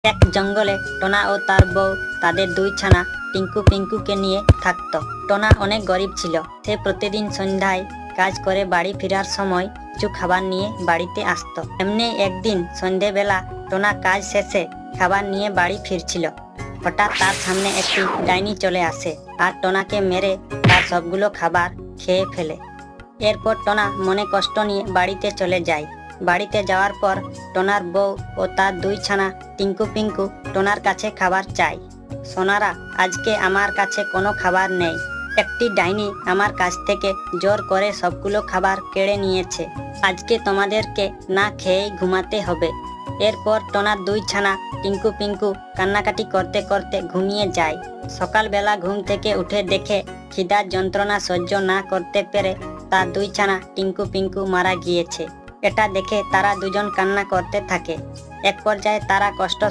এক জঙ্গলে টোনা ও তার বউ তাদের দুই ছানা টিঙ্কু পিঙ্কুকে নিয়ে থাকতো। টোনা অনেক গরিব ছিল। সে প্রতিদিন সন্ধ্যায় কাজ করে বাড়ি ফেরার সময় কিছু খাবার নিয়ে বাড়িতে আসতো। এমনি একদিন সন্ধেবেলা টোনা কাজ শেষে খাবার নিয়ে বাড়ি ফিরছিল। হঠাৎ তার সামনে একটি ডাইনি চলে আসে আর টোনাকে মেরে তার সবগুলো খাবার খেয়ে ফেলে। এরপর টোনা মনে কষ্ট নিয়ে বাড়িতে চলে যায়। বাড়িতে যাওয়ার পর টোনার বউ ও তার দুই ছানা টিঙ্কু পিঙ্কু টোনার কাছে খাবার চায়। সোনারা, আজকে আমার কাছে কোনো খাবার নেই। একটি ডাইনি আমার কাছ থেকে জোর করে সবগুলো খাবার কেড়ে নিয়েছে। আজকে তোমাদেরকে না খেয়েই ঘুমাতে হবে। এরপর টোনার দুই ছানা টিঙ্কু পিঙ্কু কান্নাকাটি করতে করতে ঘুমিয়ে যায়। সকালবেলা ঘুম থেকে উঠে দেখে খিদার যন্ত্রণা সহ্য না করতে পেরে তার দুই ছানা টিঙ্কু পিঙ্কু মারা গিয়েছে। এটা দেখে তারা দুজন কান্না করতে থাকে। এক পর্যায়ে তারা কষ্ট